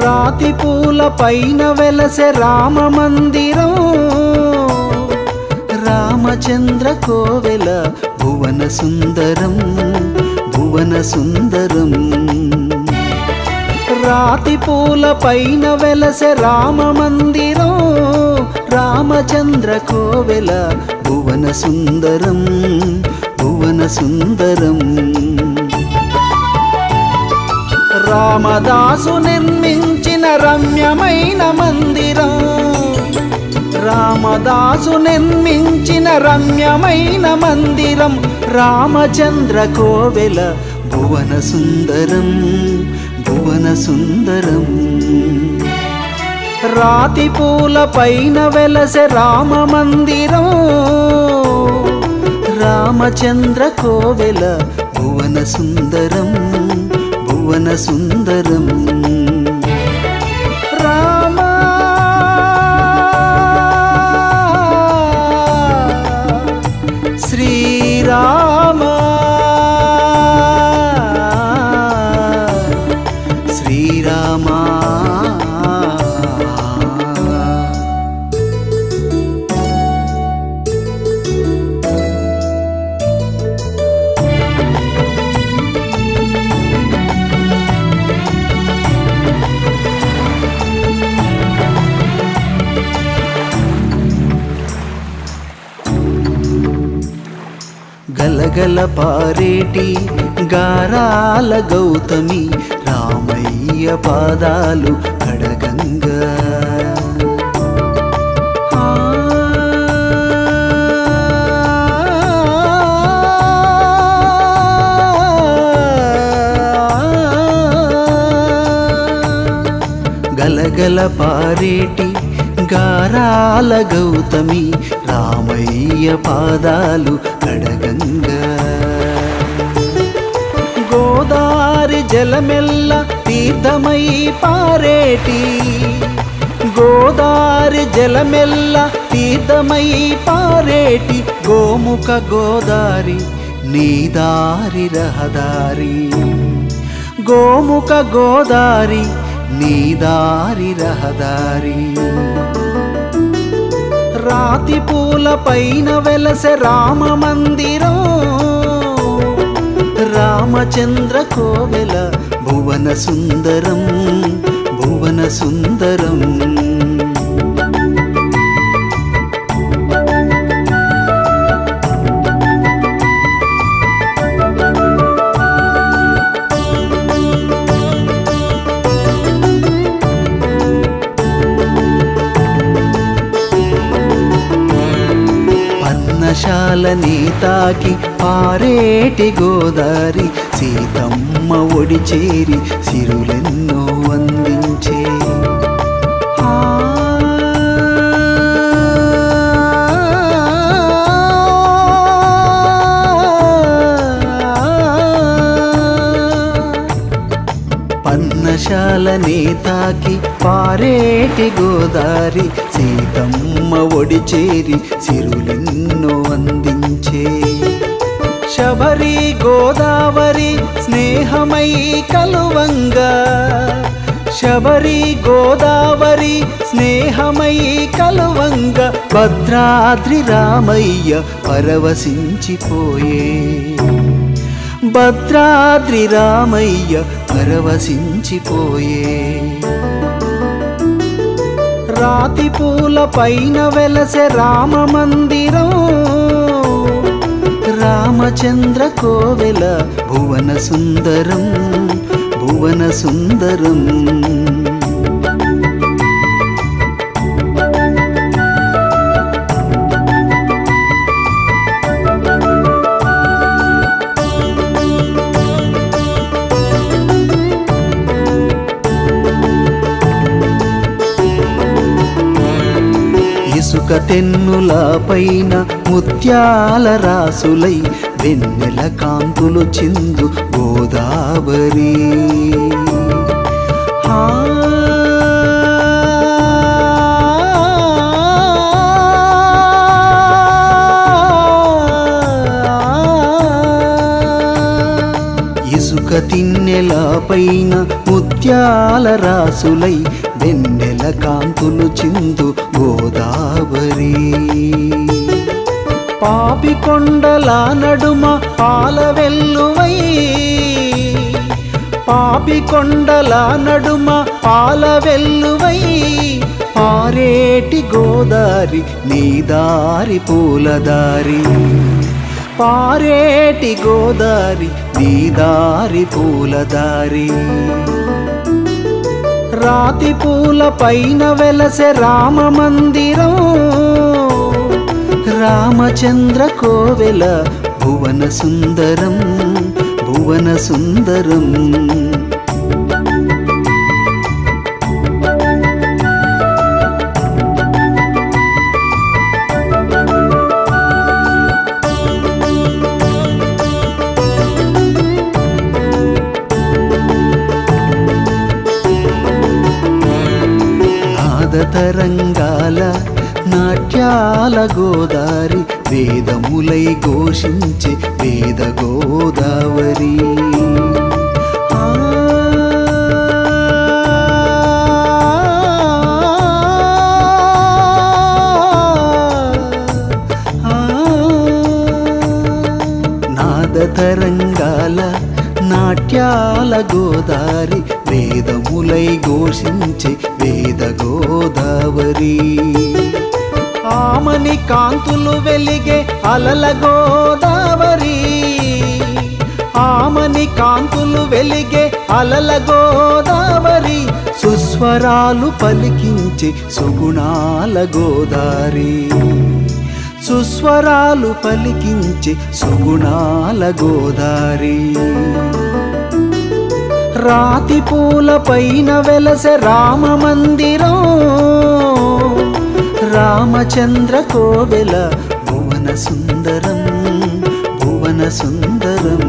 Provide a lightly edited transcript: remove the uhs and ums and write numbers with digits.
రాతి పూల పైన వెలసె రామ మందిరం రామచంద్ర కోవెల భువన సుందరం భువన సుందరం రాతి పూల పైన వెలసె రామ మందిరం రామచంద్ర కోవెల భువన సుందరం భువన సుందరం రామదాసు నిర్మించిన రమ్యమైన మందిరం రామదాసు నిర్మించిన రమ్యమైన మందిరం రామచంద్ర కోవెల భువన సుందరం భువన సుందరం రాతి పూల పైన వెలసె రామ మందిరం రామచంద్ర కోవెల భువన సుందరం భువన సుందరం రామ శ్రీరామ శ్రీరామ గలగల పారేటి గారాల గౌతమి రామయ్య పాదాలు కడగంగా గలగల పారేటి గారాల గౌతమి రామయ్య పాదాలు కడగంగా గోదారి జలమెల్ల తీర్థమై పారేటి గోదారి జలమెల్ల తీర్థమై పారేటి గోముఖ గోదారి నీదారి రహదారి గోముఖ గోదారి నీదారి రహదారి రాతి పూల పైన వెలసె రామ మందిరం రామచంద్ర కోవెల భువన సుందరం భువన సుందరం పర్ణశాలని తాకి పారేటి గోదారి సీతమ్మ ఒడి చేరి సిరులెన్నో అందించే పర్ణశాలని తాకి పారేటి గోదారి సీతమ్మ ఒడి చేరి సిరులెన్నో అందించే శబరి గోదావరి స్నేహమై కలువంగా శబరి గోదావరి స్నేహమై కలువంగా భద్రాద్రి రామయ్య పరవశించిపోయే భద్రాద్రి రామయ్య పరవశించిపోయే రాతి పూల పైన వెలసె రామ మందిరం రామచంద్ర కోవెల భువన సుందరం భువన సుందరం ఇసుక తెన్నుల పైన ముత్యాల రాసులై వెన్నెల కాంతులు చిందు గోదావరి ఇసుక తిన్నె నేలపైన ముత్యాల రాసులై వెన్నెల కాంతులు చిందు గోదావరి పాపికొండల నడుమ పాల వెల్లువై పాపికొండల నడుమ పాల వెల్లువై పారేటి గోదారి నీ దారి పూలదారి పారేటి గోదారి నీ దారి పూలదారి రాతి పూల పైన వెలసె రామ మందిరం రామచంద్ర కోవెల భువన సుందరం భువన సుందరం తరంగాల నాట్యాల గోదారి వేదములై ఘోషించే వేద గోదావరి నాద తరంగాల నాట్యాల గోదారి వేదములై ఘోషించే వేద గోదావరి ఆమని కాంతులు వెలిగే అలల గోదావరి ఆమని కాంతులు వెలిగే అలల గోదావరి సుస్వరాలు పలికించే సుగుణాల గోదారి సుస్వరాలు పలికించే సుగుణాల గోదారి రాతి పూల పైన వెలసె రామ మందిరం రామచంద్ర కోవెల భువన సుందరం భువన సుందరం